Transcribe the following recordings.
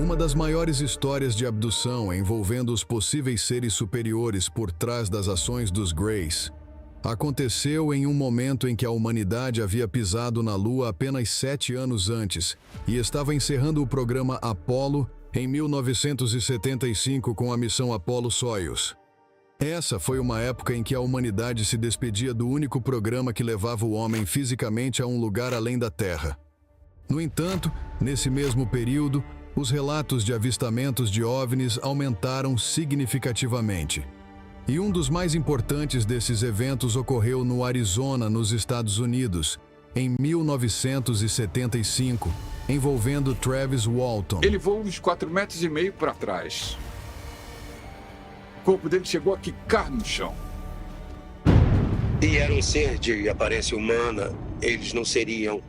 Uma das maiores histórias de abdução envolvendo os possíveis seres superiores por trás das ações dos Greys aconteceu em um momento em que a humanidade havia pisado na Lua apenas 7 anos antes e estava encerrando o programa Apollo em 1975 com a missão Apollo-Soyuz. Essa foi uma época em que a humanidade se despedia do único programa que levava o homem fisicamente a um lugar além da Terra. No entanto, nesse mesmo período, os relatos de avistamentos de OVNIs aumentaram significativamente. E um dos mais importantes desses eventos ocorreu no Arizona, nos Estados Unidos, em 1975, envolvendo Travis Walton. Ele voou uns 4,5 metros para trás. O corpo dele chegou a quicar no chão. E era um ser de aparência humana. Eles não seriam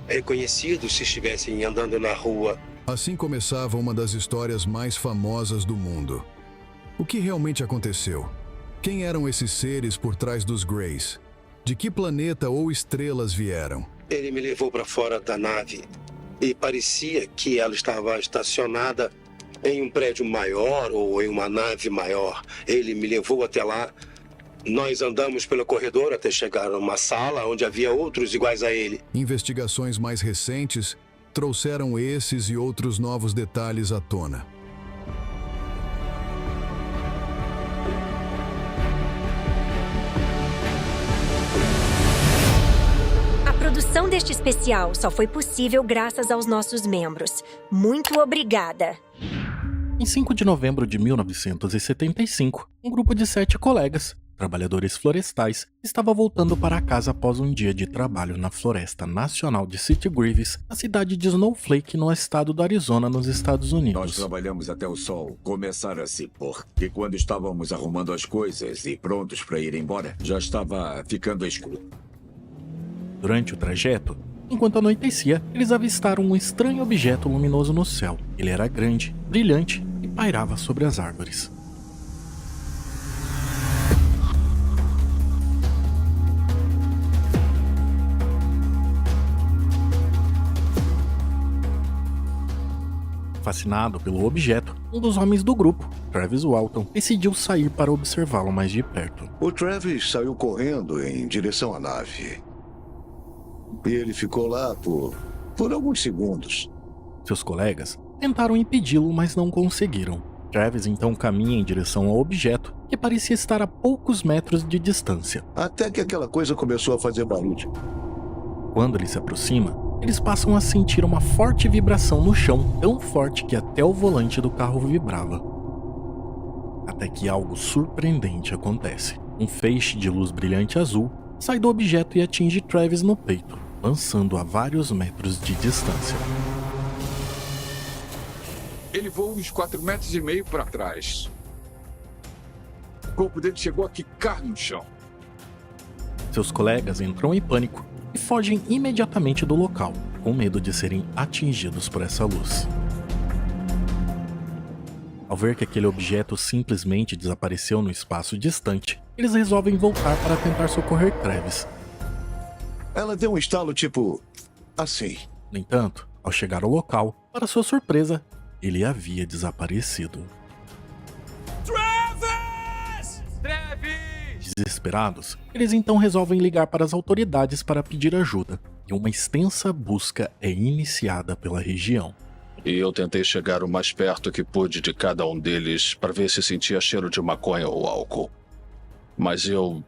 reconhecidos se estivessem andando na rua. Assim começava uma das histórias mais famosas do mundo. O que realmente aconteceu? Quem eram esses seres por trás dos Greys? De que planeta ou estrelas vieram? Ele me levou para fora da nave e parecia que ela estava estacionada em um prédio maior ou em uma nave maior. Ele me levou até lá. Nós andamos pelo corredor até chegar a uma sala onde havia outros iguais a ele. Investigações mais recentes trouxeram esses e outros novos detalhes à tona. A produção deste especial só foi possível graças aos nossos membros. Muito obrigada! Em 5 de novembro de 1975, um grupo de 7 colegas, trabalhadores florestais, estava voltando para casa após um dia de trabalho na Floresta Nacional de Sitgreaves, na cidade de Snowflake, no estado do Arizona, nos Estados Unidos. Nós trabalhamos até o sol começar a se pôr. E quando estávamos arrumando as coisas e prontos para ir embora, já estava ficando escuro. Durante o trajeto, enquanto anoitecia, eles avistaram um estranho objeto luminoso no céu. Ele era grande, brilhante e pairava sobre as árvores. Fascinado pelo objeto, um dos homens do grupo, Travis Walton, decidiu sair para observá-lo mais de perto. O Travis saiu correndo em direção à nave. E ele ficou lá por alguns segundos. Seus colegas tentaram impedi-lo, mas não conseguiram. Travis então caminha em direção ao objeto, que parecia estar a poucos metros de distância. Até que aquela coisa começou a fazer barulho. Quando ele se aproxima, eles passam a sentir uma forte vibração no chão, tão forte que até o volante do carro vibrava. Até que algo surpreendente acontece. Um feixe de luz brilhante azul sai do objeto e atinge Travis no peito, lançando a vários metros de distância. Ele voou uns 4,5 metros para trás. O corpo dele chegou a quicar no chão. Seus colegas entram em pânico e fogem imediatamente do local, com medo de serem atingidos por essa luz. Ao ver que aquele objeto simplesmente desapareceu no espaço distante, eles resolvem voltar para tentar socorrer Travis. Ela deu um estalo tipo assim. No entanto, ao chegar ao local, para sua surpresa, ele havia desaparecido. Travis! Travis! Desesperados, eles então resolvem ligar para as autoridades para pedir ajuda, e uma extensa busca é iniciada pela região. E eu tentei chegar o mais perto que pude de cada um deles para ver se sentia cheiro de maconha ou álcool. Mas eu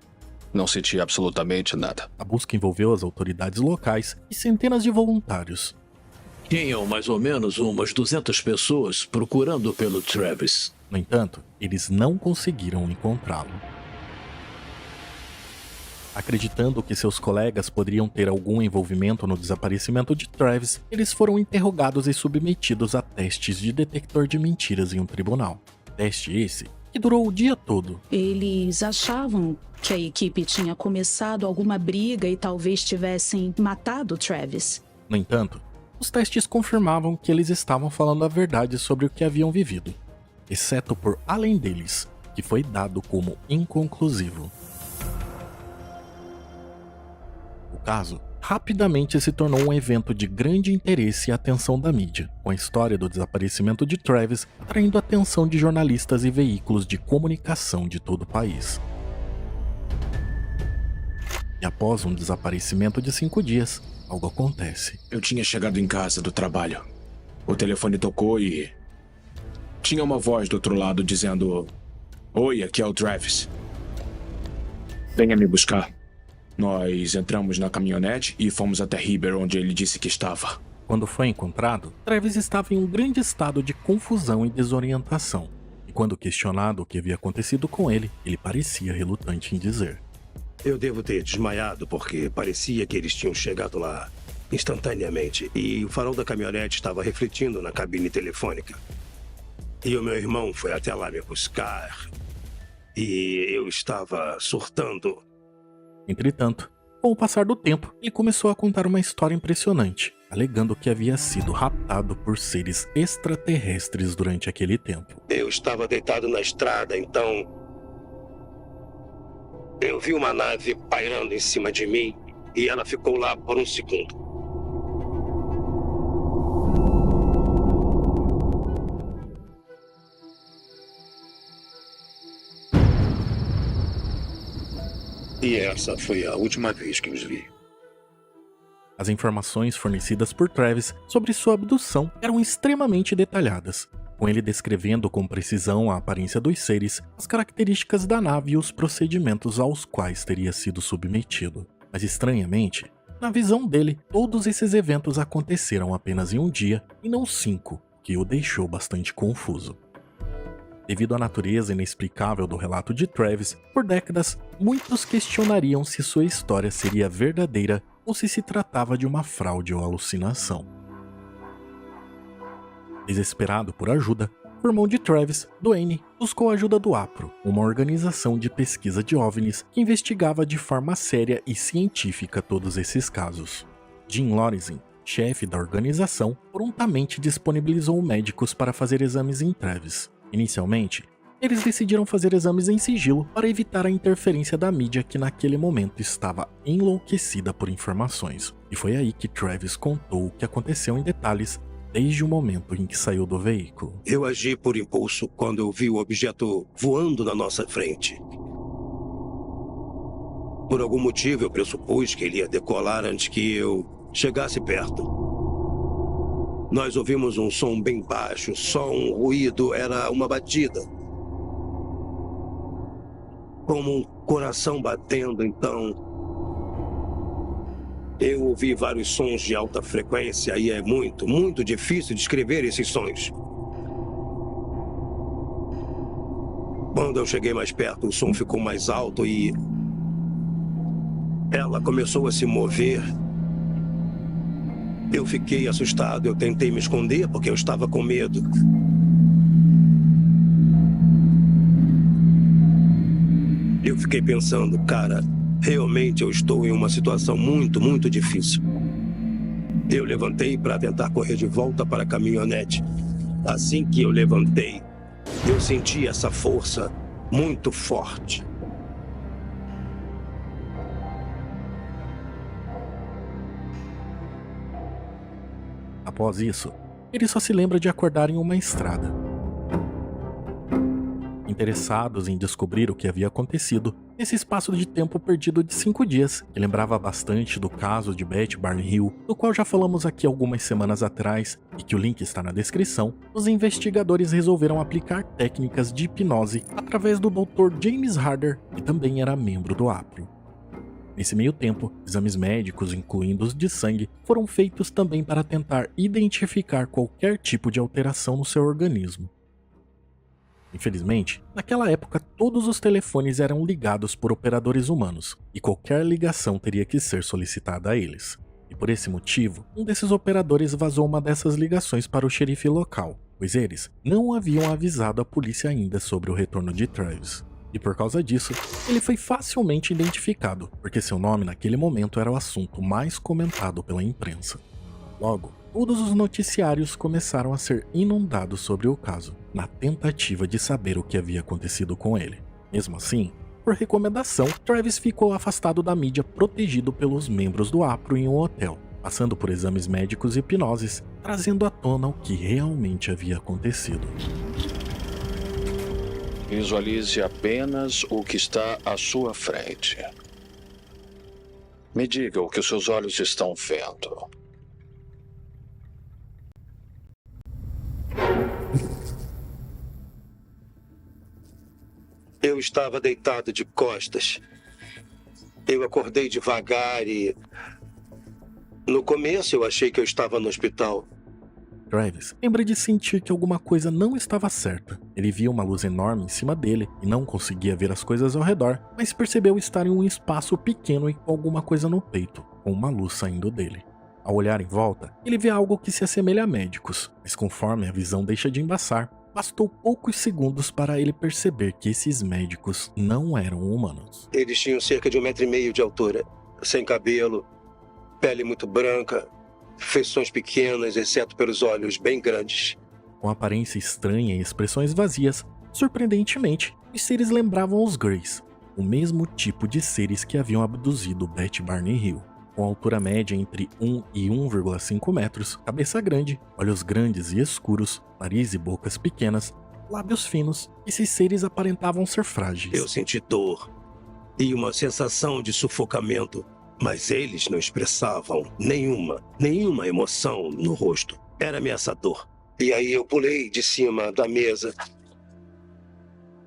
não senti absolutamente nada. A busca envolveu as autoridades locais e centenas de voluntários. Tinham mais ou menos umas 200 pessoas procurando pelo Travis. No entanto, eles não conseguiram encontrá-lo. Acreditando que seus colegas poderiam ter algum envolvimento no desaparecimento de Travis, eles foram interrogados e submetidos a testes de detector de mentiras em um tribunal. Teste esse que durou o dia todo. Eles achavam que a equipe tinha começado alguma briga e talvez tivessem matado Travis. No entanto, os testes confirmavam que eles estavam falando a verdade sobre o que haviam vivido, exceto por além deles, que foi dado como inconclusivo. O caso rapidamente se tornou um evento de grande interesse e atenção da mídia, com a história do desaparecimento de Travis atraindo a atenção de jornalistas e veículos de comunicação de todo o país. E após um desaparecimento de 5 dias, algo acontece. Eu tinha chegado em casa do trabalho. O telefone tocou e... tinha uma voz do outro lado dizendo: "Oi, aqui é o Travis. Venha me buscar." Nós entramos na caminhonete e fomos até Heber, onde ele disse que estava. Quando foi encontrado, Travis estava em um grande estado de confusão e desorientação. E quando questionado o que havia acontecido com ele, ele parecia relutante em dizer: Eu devo ter desmaiado porque parecia que eles tinham chegado lá instantaneamente e o farol da caminhonete estava refletindo na cabine telefônica. E o meu irmão foi até lá me buscar e eu estava surtando. Entretanto, com o passar do tempo, ele começou a contar uma história impressionante, alegando que havia sido raptado por seres extraterrestres durante aquele tempo. Eu estava deitado na estrada, então eu vi uma nave pairando em cima de mim e ela ficou lá por um segundo. E essa foi a última vez que os vi. As informações fornecidas por Travis sobre sua abdução eram extremamente detalhadas, com ele descrevendo com precisão a aparência dos seres, as características da nave e os procedimentos aos quais teria sido submetido. Mas estranhamente, na visão dele, todos esses eventos aconteceram apenas em um dia e não 5, que o deixou bastante confuso. Devido à natureza inexplicável do relato de Travis, por décadas, muitos questionariam se sua história seria verdadeira ou se tratava de uma fraude ou alucinação. Desesperado por ajuda, o irmão de Travis, Dwayne, buscou a ajuda do APRO, uma organização de pesquisa de OVNIs que investigava de forma séria e científica todos esses casos. Jim Lorenzen, chefe da organização, prontamente disponibilizou médicos para fazer exames em Travis. Inicialmente, eles decidiram fazer exames em sigilo para evitar a interferência da mídia que naquele momento estava enlouquecida por informações. E foi aí que Travis contou o que aconteceu em detalhes desde o momento em que saiu do veículo. Eu agi por impulso quando eu vi o objeto voando na nossa frente. Por algum motivo eu pressupus que ele ia decolar antes que eu chegasse perto. Nós ouvimos um som bem baixo, só um ruído, era uma batida. Como um coração batendo, então. Eu ouvi vários sons de alta frequência e é muito, muito difícil descrever esses sons. Quando eu cheguei mais perto, o som ficou mais alto e ela começou a se mover. Eu fiquei assustado, eu tentei me esconder porque eu estava com medo. Eu fiquei pensando, cara, realmente eu estou em uma situação muito, muito difícil. Eu levantei para tentar correr de volta para a caminhonete. Assim que eu levantei, eu senti essa força muito forte. Após isso, ele só se lembra de acordar em uma estrada. Interessados em descobrir o que havia acontecido, nesse espaço de tempo perdido de 5 dias, que lembrava bastante do caso de Beth Barnhill, do qual já falamos aqui algumas semanas atrás, e que o link está na descrição, os investigadores resolveram aplicar técnicas de hipnose através do Dr. James Harder, que também era membro do APRO. Nesse meio tempo, exames médicos, incluindo os de sangue, foram feitos também para tentar identificar qualquer tipo de alteração no seu organismo. Infelizmente, naquela época todos os telefones eram ligados por operadores humanos, e qualquer ligação teria que ser solicitada a eles. E por esse motivo, um desses operadores vazou uma dessas ligações para o xerife local, pois eles não haviam avisado a polícia ainda sobre o retorno de Travis. E por causa disso, ele foi facilmente identificado, porque seu nome naquele momento era o assunto mais comentado pela imprensa. Logo, todos os noticiários começaram a ser inundados sobre o caso, na tentativa de saber o que havia acontecido com ele. Mesmo assim, Por recomendação, Travis ficou afastado da mídia protegido pelos membros do APRO em um hotel, passando por exames médicos e hipnoses, trazendo à tona o que realmente havia acontecido. Visualize apenas o que está à sua frente. Me diga o que os seus olhos estão vendo. Eu estava deitado de costas. Eu acordei devagar e... No começo eu achei que eu estava no hospital. Travis lembra de sentir que alguma coisa não estava certa. Ele via uma luz enorme em cima dele e não conseguia ver as coisas ao redor, mas percebeu estar em um espaço pequeno e com alguma coisa no peito, com uma luz saindo dele. Ao olhar em volta, ele vê algo que se assemelha a médicos, mas conforme a visão deixa de embaçar, bastou poucos segundos para ele perceber que esses médicos não eram humanos. Eles tinham cerca de 1,5 metro de altura, sem cabelo, pele muito branca, feições pequenas, exceto pelos olhos bem grandes. Com aparência estranha e expressões vazias, surpreendentemente, os seres lembravam os Greys, o mesmo tipo de seres que haviam abduzido Beth Barney Hill. Com altura média entre 1 e 1,5 metros, cabeça grande, olhos grandes e escuros, nariz e bocas pequenas, lábios finos, esses seres aparentavam ser frágeis. Eu senti dor e uma sensação de sufocamento, mas eles não expressavam nenhuma emoção no rosto. Era ameaçador. E aí eu pulei de cima da mesa.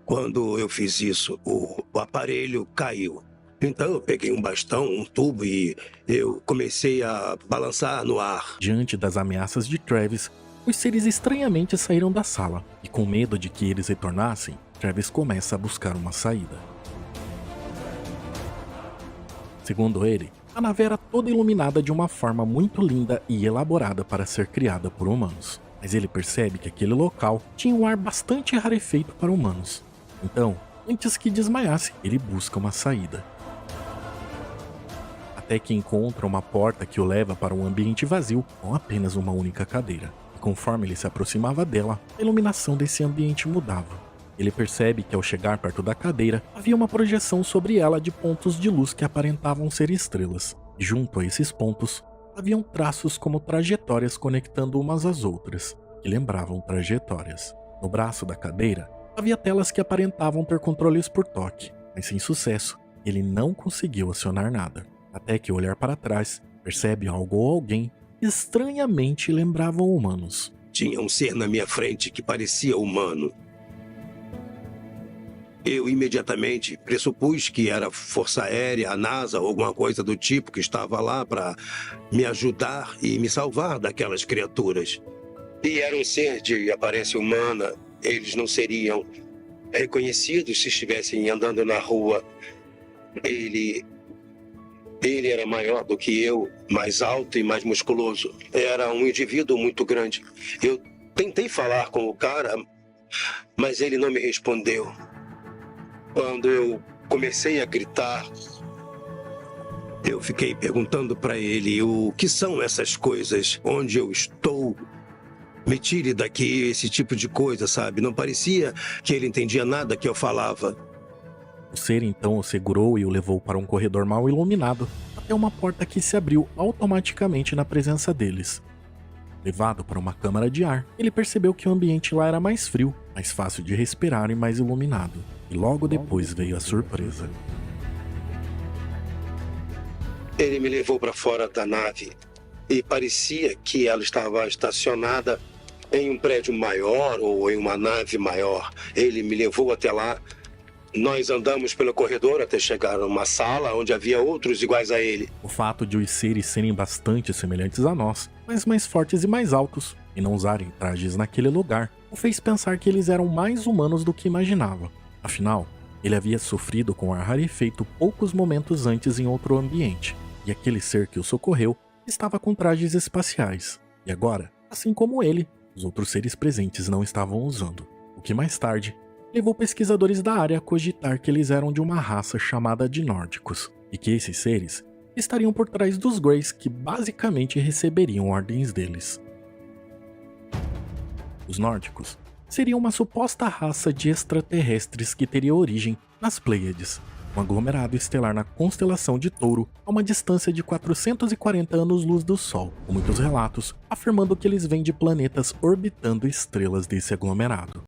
Quando eu fiz isso, o aparelho caiu. Então eu peguei um bastão, um tubo e eu comecei a balançar no ar. Diante das ameaças de Travis, os seres estranhamente saíram da sala, e com medo de que eles retornassem, Travis começa a buscar uma saída. Segundo ele, a nave era toda iluminada de uma forma muito linda e elaborada para ser criada por humanos, mas ele percebe que aquele local tinha um ar bastante rarefeito para humanos. Então, antes que desmaiasse, ele busca uma saída. Até que encontra uma porta que o leva para um ambiente vazio com apenas uma única cadeira. E conforme ele se aproximava dela, a iluminação desse ambiente mudava. Ele percebe que ao chegar perto da cadeira, havia uma projeção sobre ela de pontos de luz que aparentavam ser estrelas. E junto a esses pontos, haviam traços como trajetórias conectando umas às outras, que lembravam trajetórias. No braço da cadeira, havia telas que aparentavam ter controles por toque, mas sem sucesso, ele não conseguiu acionar nada. Até que ao olhar para trás, percebe algo ou alguém que estranhamente lembravam humanos. Tinha um ser na minha frente que parecia humano. Eu imediatamente pressupus que era a Força Aérea, a NASA ou alguma coisa do tipo que estava lá para me ajudar e me salvar daquelas criaturas. E era um ser de aparência humana. Eles não seriam reconhecidos se estivessem andando na rua. Ele era maior do que eu, mais alto e mais musculoso. Era um indivíduo muito grande. Eu tentei falar com o cara, mas ele não me respondeu. Quando eu comecei a gritar, eu fiquei perguntando para ele o que são essas coisas, onde eu estou. Me tire daqui, esse tipo de coisa, sabe? Não parecia que ele entendia nada que eu falava. O ser então o segurou e o levou para um corredor mal iluminado, até uma porta que se abriu automaticamente na presença deles. Levado para uma câmara de ar, ele percebeu que o ambiente lá era mais frio, mais fácil de respirar e mais iluminado. E logo depois veio a surpresa. Ele me levou para fora da nave e parecia que ela estava estacionada em um prédio maior ou em uma nave maior. Ele me levou até lá. Nós andamos pelo corredor até chegar a uma sala onde havia outros iguais a ele. O fato de os seres serem bastante semelhantes a nós, mas mais fortes e mais altos, e não usarem trajes naquele lugar, o fez pensar que eles eram mais humanos do que imaginava. Afinal, ele havia sofrido com ar rarefeito poucos momentos antes em outro ambiente, e aquele ser que o socorreu estava com trajes espaciais. E agora, assim como ele, os outros seres presentes não estavam usando, o que mais tarde levou pesquisadores da área a cogitar que eles eram de uma raça chamada de nórdicos, e que esses seres estariam por trás dos Greys que basicamente receberiam ordens deles. Os nórdicos seria uma suposta raça de extraterrestres que teria origem nas Pleiades, um aglomerado estelar na constelação de Touro, a uma distância de 440 anos-luz do Sol, com muitos relatos afirmando que eles vêm de planetas orbitando estrelas desse aglomerado.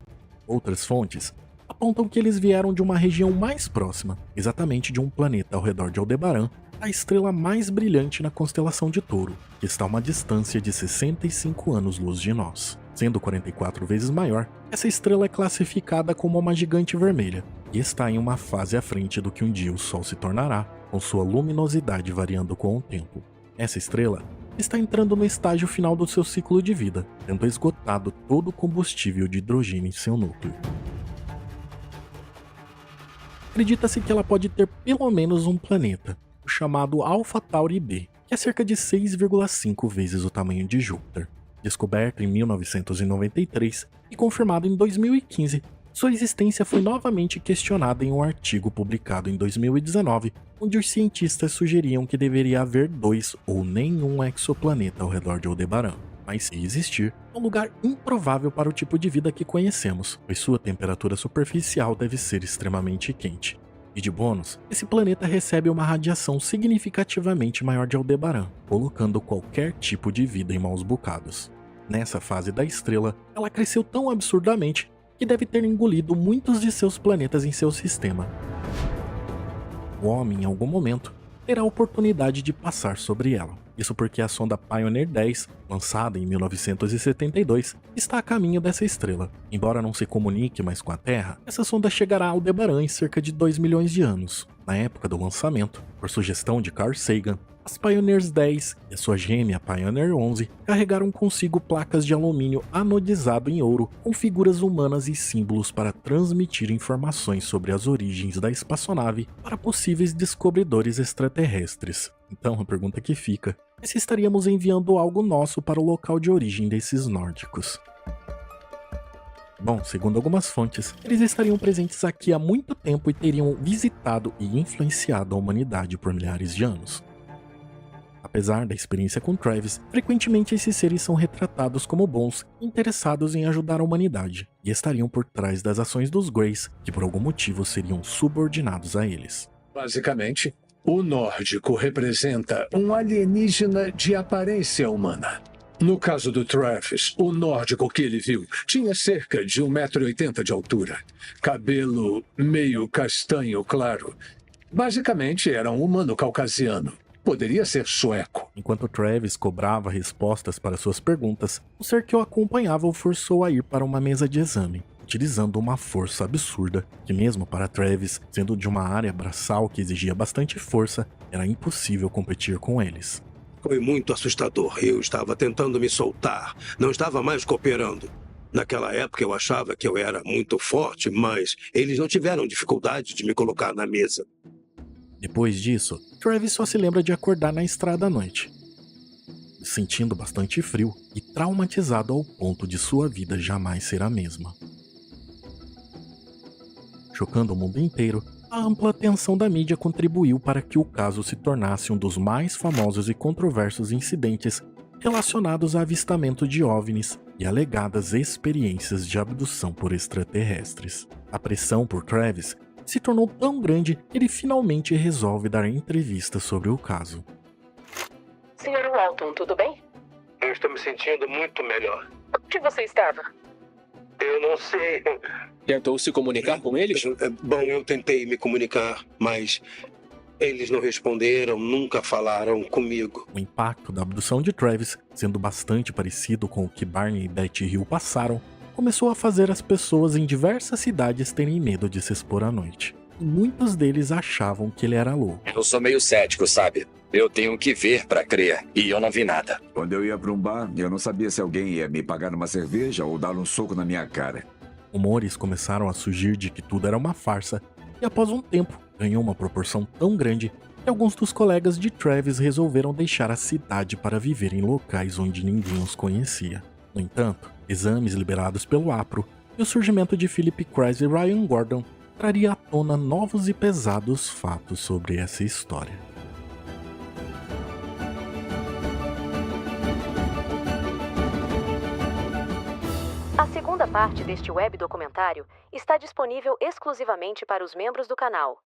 Outras fontes apontam que eles vieram de uma região mais próxima, exatamente de um planeta ao redor de Aldebaran, a estrela mais brilhante na constelação de Touro, que está a uma distância de 65 anos-luz de nós. Sendo 44 vezes maior, essa estrela é classificada como uma gigante vermelha e está em uma fase à frente do que um dia o Sol se tornará, com sua luminosidade variando com o tempo. Essa estrela está entrando no estágio final do seu ciclo de vida, tendo esgotado todo o combustível de hidrogênio em seu núcleo. Acredita-se que ela pode ter pelo menos um planeta, o chamado Alpha Tauri B, que é cerca de 6,5 vezes o tamanho de Júpiter. Descoberto em 1993 e confirmado em 2015, sua existência foi novamente questionada em um artigo publicado em 2019, onde os cientistas sugeriam que deveria haver 2 ou nenhum exoplaneta ao redor de Aldebaran. Mas se existir, é um lugar improvável para o tipo de vida que conhecemos, pois sua temperatura superficial deve ser extremamente quente. E de bônus, esse planeta recebe uma radiação significativamente maior de Aldebaran, colocando qualquer tipo de vida em maus bocados. Nessa fase da estrela, ela cresceu tão absurdamente que deve ter engolido muitos de seus planetas em seu sistema. O homem, em algum momento, terá a oportunidade de passar sobre ela. Isso porque a sonda Pioneer 10, lançada em 1972, está a caminho dessa estrela. Embora não se comunique mais com a Terra, essa sonda chegará a Aldebaran em cerca de 2 milhões de anos. Na época do lançamento, por sugestão de Carl Sagan, as Pioneers 10 e a sua gêmea Pioneer 11 carregaram consigo placas de alumínio anodizado em ouro com figuras humanas e símbolos para transmitir informações sobre as origens da espaçonave para possíveis descobridores extraterrestres. Então a pergunta que fica é se estaríamos enviando algo nosso para o local de origem desses nórdicos. Bom, segundo algumas fontes, eles estariam presentes aqui há muito tempo e teriam visitado e influenciado a humanidade por milhares de anos. Apesar da experiência com Travis, frequentemente esses seres são retratados como bons, interessados em ajudar a humanidade, e estariam por trás das ações dos Greys, que por algum motivo seriam subordinados a eles. Basicamente, o nórdico representa um alienígena de aparência humana. No caso do Travis, o nórdico que ele viu tinha cerca de 1,80 m de altura, cabelo meio castanho claro. Basicamente era um humano caucasiano. Poderia ser sueco. Enquanto Travis cobrava respostas para suas perguntas, o ser que o acompanhava o forçou a ir para uma mesa de exame, utilizando uma força absurda, que mesmo para Travis, sendo de uma área braçal que exigia bastante força, era impossível competir com eles. Foi muito assustador. Eu estava tentando me soltar, não estava mais cooperando. Naquela época eu achava que eu era muito forte, mas eles não tiveram dificuldade de me colocar na mesa. Depois disso, Travis só se lembra de acordar na estrada à noite, sentindo bastante frio e traumatizado ao ponto de sua vida jamais ser a mesma. Chocando o mundo inteiro, a ampla atenção da mídia contribuiu para que o caso se tornasse um dos mais famosos e controversos incidentes relacionados a avistamento de OVNIs e alegadas experiências de abdução por extraterrestres. A pressão por Travis se tornou tão grande que ele finalmente resolve dar entrevista sobre o caso. Sr. Walton, tudo bem? Eu estou me sentindo muito melhor. Onde você estava? Eu não sei. Tentou se comunicar com eles? Bom, eu tentei me comunicar, mas eles não responderam, nunca falaram comigo. O impacto da abdução de Travis, sendo bastante parecido com o que Barney e Betty Hill passaram, começou a fazer as pessoas em diversas cidades terem medo de se expor à noite. E muitos deles achavam que ele era louco. Eu sou meio cético, sabe? Eu tenho que ver pra crer, e eu não vi nada. Quando eu ia pra um bar, eu não sabia se alguém ia me pagar uma cerveja ou dar um soco na minha cara. Rumores começaram a surgir de que tudo era uma farsa, e após um tempo, ganhou uma proporção tão grande que alguns dos colegas de Travis resolveram deixar a cidade para viver em locais onde ninguém os conhecia. No entanto, exames liberados pelo APRO e o surgimento de Philip Kreis e Ryan Gordon traria à tona novos e pesados fatos sobre essa história. A segunda parte deste web documentário está disponível exclusivamente para os membros do canal.